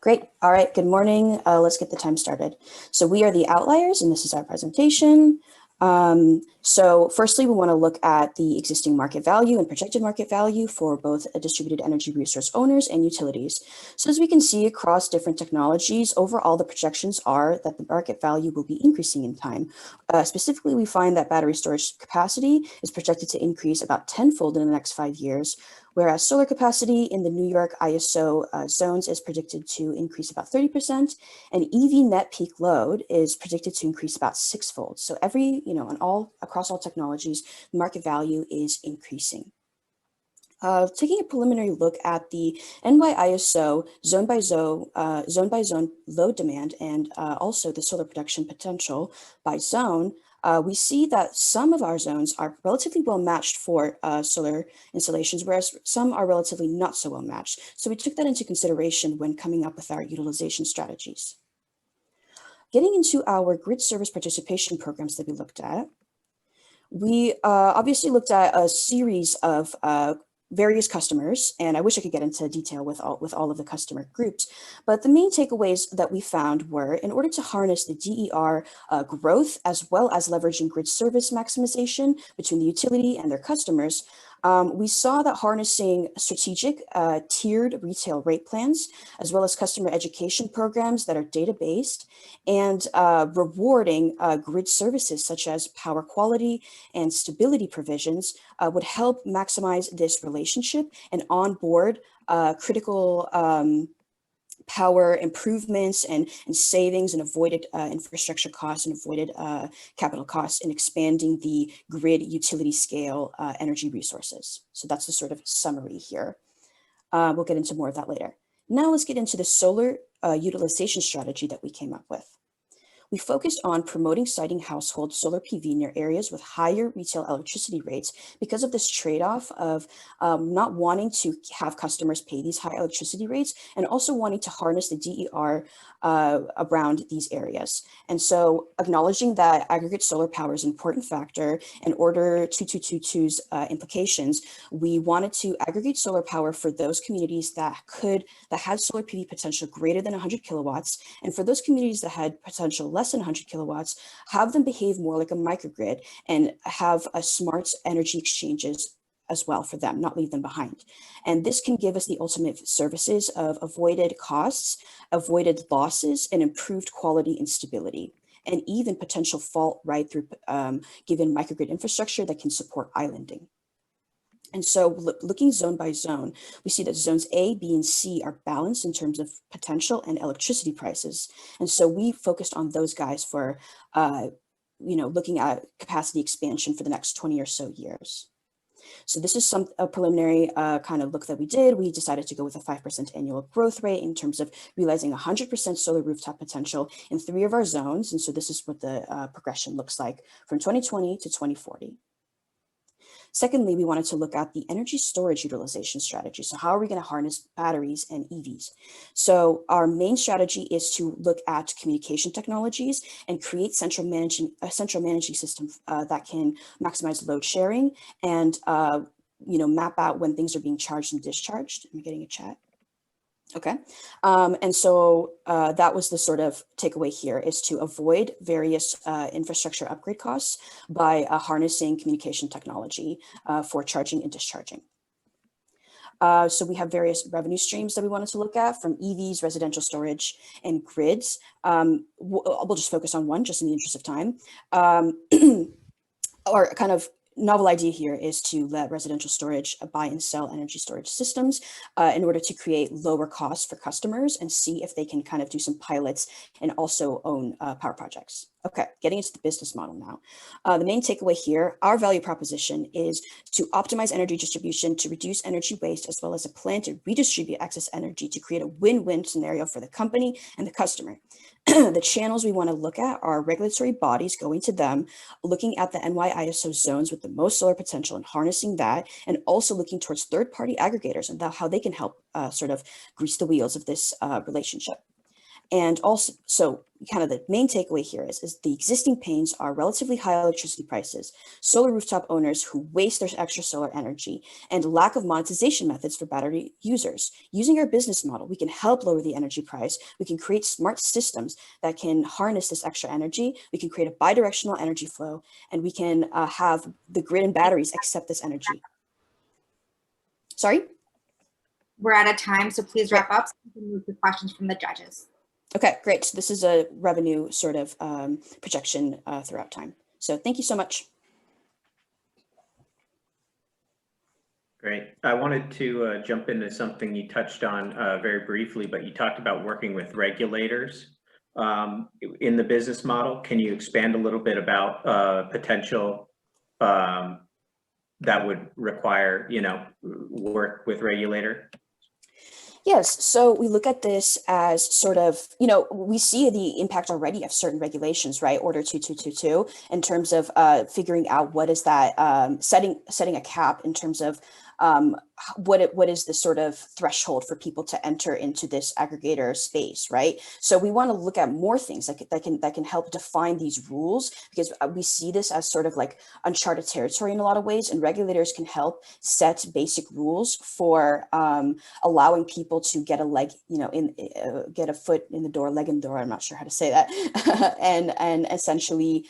Great. All right. Good morning. Let's get the time started. So we are the Outliers, and this is our presentation. So firstly, we want to look at the existing market value and projected market value for both distributed energy resource owners and utilities. So as we can see across different technologies, overall, the projections are that the market value will be increasing in time. Specifically, we find that battery storage capacity is projected to increase about tenfold in the next 5 years, whereas solar capacity in the New York ISO zones is predicted to increase about 30%, and EV net peak load is predicted to increase about sixfold. So across all technologies, the market value is increasing. Taking a preliminary look at the NY-ISO zone by zone load demand and also the solar production potential by zone, we see that some of our zones are relatively well matched for solar installations, whereas some are relatively not so well matched. So we took that into consideration when coming up with our utilization strategies. Getting into our grid service participation programs that we looked at, we obviously looked at a series of various customers, and I wish I could get into detail with all of the customer groups, but the main takeaways that we found were, in order to harness the DER growth, as well as leveraging grid service maximization between the utility and their customers, we saw that harnessing strategic tiered retail rate plans, as well as customer education programs that are data-based, and rewarding grid services such as power quality and stability provisions would help maximize this relationship and onboard critical power improvements and savings and avoided infrastructure costs and avoided capital costs in expanding the grid utility scale energy resources. So that's the sort of summary here. We'll get into more of that later. Now let's get into the solar utilization strategy that we came up with. We focused on promoting siting household solar PV near areas with higher retail electricity rates because of this trade-off of not wanting to have customers pay these high electricity rates and also wanting to harness the DER around these areas. And so acknowledging that aggregate solar power is an important factor in Order 2222's implications, we wanted to aggregate solar power for those communities that had solar PV potential greater than 100 kilowatts, and for those communities that had potential less than 100 kilowatts, have them behave more like a microgrid and have a smart energy exchanges as well for them, not leave them behind. And this can give us the ultimate services of avoided costs, avoided losses, and improved quality and stability, and even potential fault right through given microgrid infrastructure that can support islanding. And so looking zone by zone, we see that zones A, B, and C are balanced in terms of potential and electricity prices. And so we focused on those guys for, looking at capacity expansion for the next 20 or so years. So this is a preliminary kind of look that we did. We decided to go with a 5% annual growth rate in terms of realizing 100% solar rooftop potential in 3 of our zones. And so this is what the progression looks like from 2020 to 2040. Secondly, we wanted to look at the energy storage utilization strategy. So how are we going to harness batteries and EVs? So our main strategy is to look at communication technologies and create a central managing system that can maximize load sharing and map out when things are being charged and discharged. I'm getting a chat. Okay, and so that was the sort of takeaway here, is to avoid various infrastructure upgrade costs by harnessing communication technology for charging and discharging. So we have various revenue streams that we wanted to look at, from EVs, residential storage, and grids. We'll just focus on one just in the interest of time. Or kind of novel idea here is to let residential storage buy and sell energy storage systems in order to create lower costs for customers and see if they can kind of do some pilots and also own power projects. Okay, getting into the business model now. The main takeaway here, our value proposition is to optimize energy distribution, to reduce energy waste, as well as a plan to redistribute excess energy to create a win-win scenario for the company and the customer. The channels we want to look at are regulatory bodies, going to them, looking at the NY-ISO zones with the most solar potential and harnessing that, and also looking towards third-party aggregators and how they can help sort of grease the wheels of this relationship. And also, so kind of the main takeaway here is the existing pains are relatively high electricity prices, solar rooftop owners who waste their extra solar energy, and lack of monetization methods for battery users. Using our business model, we can help lower the energy price. We can create smart systems that can harness this extra energy. We can create a bidirectional energy flow, and we can have the grid and batteries accept this energy. Sorry? We're out of time, so please wrap up so we can move to questions from the judges. Okay, great. So this is a revenue sort of projection throughout time. So thank you so much. Great. I wanted to jump into something you touched on very briefly, but you talked about working with regulators in the business model. Can you expand a little bit about potential that would require, work with regulator? Yes, so we look at this as sort of, we see the impact already of certain regulations, right? Order 2222, in terms of figuring out what is that, setting a cap in terms of what is the sort of threshold for people to enter into this aggregator space, right? So we want to look at more things that can help define these rules, because we see this as sort of like uncharted territory in a lot of ways, and regulators can help set basic rules for allowing people to get a leg, get a foot in the door, leg in the door. I'm not sure how to say that, and essentially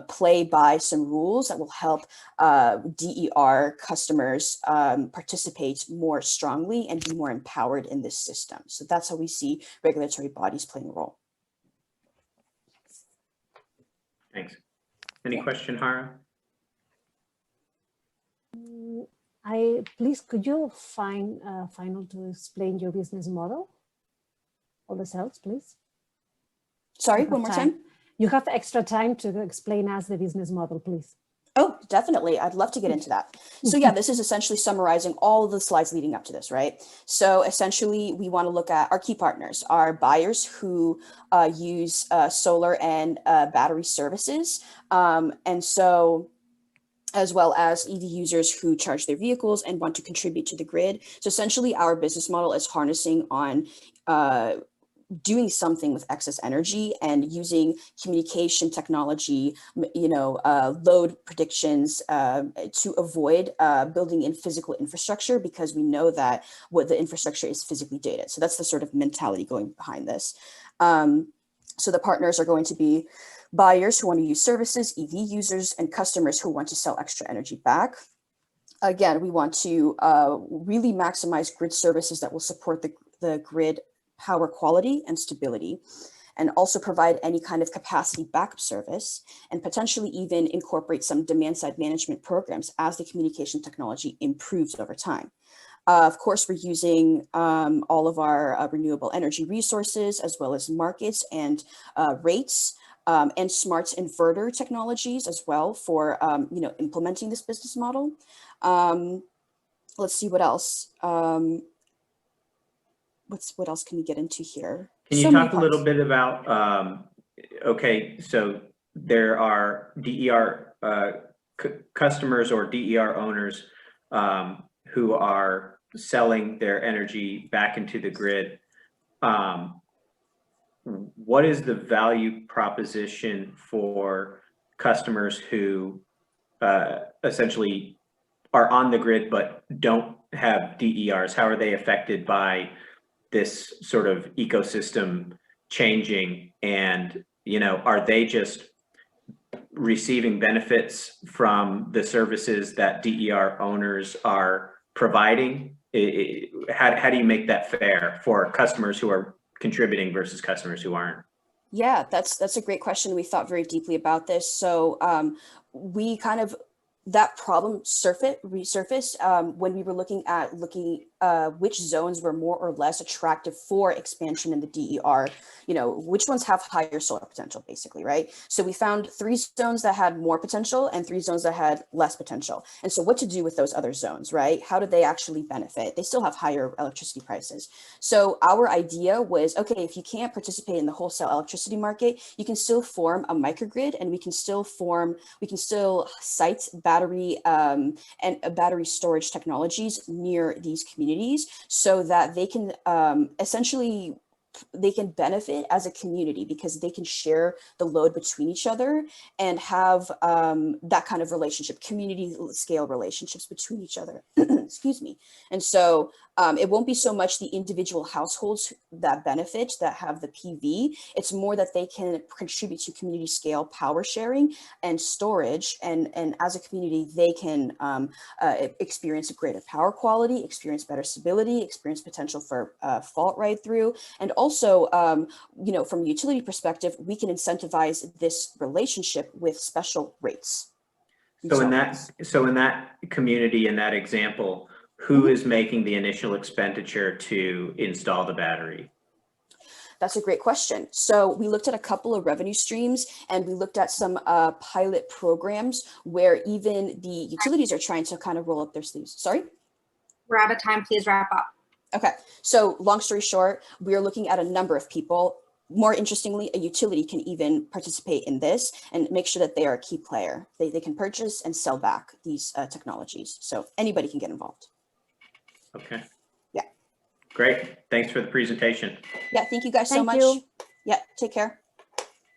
play by some rules that will help DER customers participate more strongly and be more empowered in this system. So that's how we see regulatory bodies playing a role. Thanks. Any question, Hara? Please, could you final to explain your business model? All the cells, please. Sorry, one more time. You have extra time to explain us the business model, please. Oh, definitely. I'd love to get into that. So yeah, this is essentially summarizing all of the slides leading up to this, right? So essentially, we want to look at our key partners, our buyers who use solar and battery services. And so, as well as EV users who charge their vehicles and want to contribute to the grid. So essentially, our business model is harnessing on doing something with excess energy and using communication technology, load predictions to avoid building in physical infrastructure, because we know that what the infrastructure is physically dated. So that's the sort of mentality going behind this. So the partners are going to be buyers who want to use services, EV users, and customers who want to sell extra energy back. Again, we want to really maximize grid services that will support the grid power quality and stability, and also provide any kind of capacity backup service, and potentially even incorporate some demand side management programs as the communication technology improves over time. Of course, we're using all of our renewable energy resources, as well as markets and rates, and smart inverter technologies as well for implementing this business model. Let's see what else. What else can we get into here? Can you talk a little bit about, okay, so there are DER customers or DER owners who are selling their energy back into the grid. What is the value proposition for customers who essentially are on the grid but don't have DERs? How are they affected by this sort of ecosystem changing? And, are they just receiving benefits from the services that DER owners are providing? How do you make that fair for customers who are contributing versus customers who aren't? Yeah, that's a great question. We thought very deeply about this. So we kind of, that problem resurfaced when we were looking at which zones were more or less attractive for expansion in the DER, which ones have higher solar potential, basically, right? So we found 3 zones that had more potential and 3 zones that had less potential. And so what to do with those other zones, right? How do they actually benefit? They still have higher electricity prices. So our idea was, okay, if you can't participate in the wholesale electricity market, you can still form a microgrid, and we can still site battery and battery storage technologies near these communities, so that they can essentially benefit as a community because they can share the load between each other and have that kind of relationship, community scale relationships between each other. Excuse me. And so it won't be so much the individual households that benefit, that have the PV. It's more that they can contribute to community scale power sharing and storage. And as a community, they can experience a greater power quality, experience better stability, experience potential for fault ride through. And also, you know, from a utility perspective, we can incentivize this relationship with special rates. So in that community, in that example, who is making the initial expenditure to install the battery? That's a great question. So we looked at a couple of revenue streams and we looked at some pilot programs where even the utilities are trying to kind of roll up their sleeves. Sorry? We're out of time. Please wrap up. Okay. So long story short, we're looking at a number of people. More interestingly, a utility can even participate in this and make sure that they are a key player. They can purchase and sell back these technologies. So anybody can get involved. Okay. Yeah. Great. Thanks for the presentation. Yeah. Thank you guys so Thank much. you. Yeah. Take care.